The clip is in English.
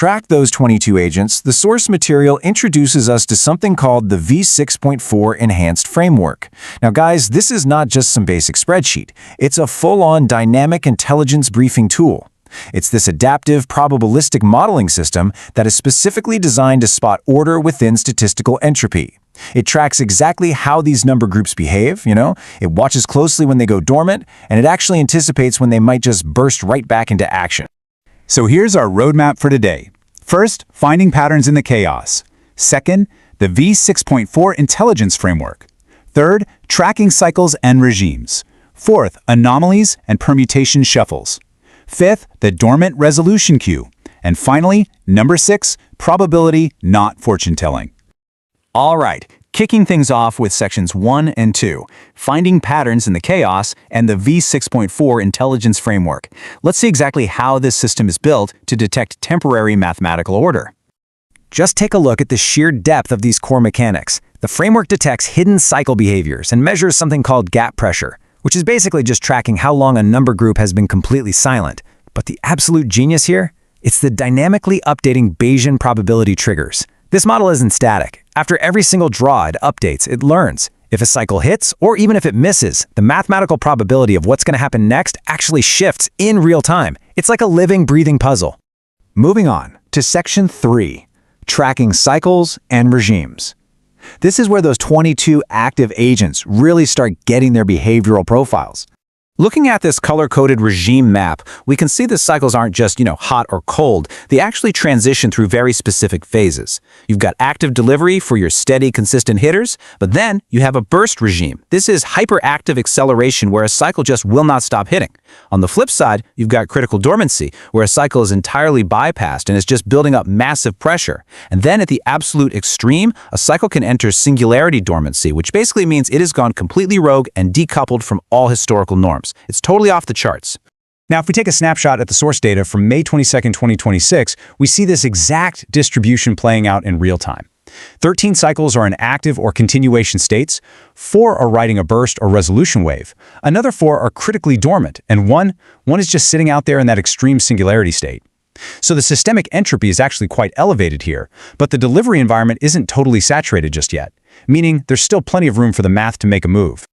Track those 22 agents, the source material introduces us to something called the V6.4 Enhanced Framework. Now guys, this is not just some basic spreadsheet. It's a full-on dynamic intelligence briefing tool. It's this adaptive, probabilistic modeling system that is specifically designed to spot order within statistical entropy. It tracks exactly how these number groups behave, it watches closely when they go dormant, and it actually anticipates when they might just burst right back into action. So here's our roadmap for today. First, finding patterns in the chaos. Second, the V6.4 Intelligence Framework. Third, tracking cycles and regimes. Fourth, anomalies and permutation shuffles. Fifth, the dormant resolution queue. And finally, number 6, probability, not fortune-telling. All right, kicking things off with sections 1 and 2, finding patterns in the chaos and the V6.4 Intelligence Framework. Let's see exactly how this system is built to detect temporary mathematical order. Just take a look at the sheer depth of these core mechanics. The framework detects hidden cycle behaviors and measures something called gap pressure, which is basically just tracking how long a number group has been completely silent. But the absolute genius here? It's the dynamically updating Bayesian probability triggers. This model isn't static. After every single draw, it updates, it learns. If a cycle hits, or even if it misses, the mathematical probability of what's going to happen next actually shifts in real time. It's like a living, breathing puzzle. Moving on to section 3, tracking cycles and regimes. This is where those 22 active agents really start getting their behavioral profiles. Looking at this color-coded regime map, we can see the cycles aren't just, hot or cold. They actually transition through very specific phases. You've got active delivery for your steady, consistent hitters, but then you have a burst regime. This is hyperactive acceleration where a cycle just will not stop hitting. On the flip side, you've got critical dormancy, where a cycle is entirely bypassed and is just building up massive pressure. And then at the absolute extreme, a cycle can enter singularity dormancy, which basically means it has gone completely rogue and decoupled from all historical norms. It's totally off the charts. Now, if we take a snapshot at the source data from May 22nd, 2026, we see this exact distribution playing out in real time. 13 cycles are in active or continuation states, 4 are riding a burst or resolution wave, another 4 are critically dormant, and one is just sitting out there in that extreme singularity state. So the systemic entropy is actually quite elevated here, but the delivery environment isn't totally saturated just yet, meaning there's still plenty of room for the math to make a move.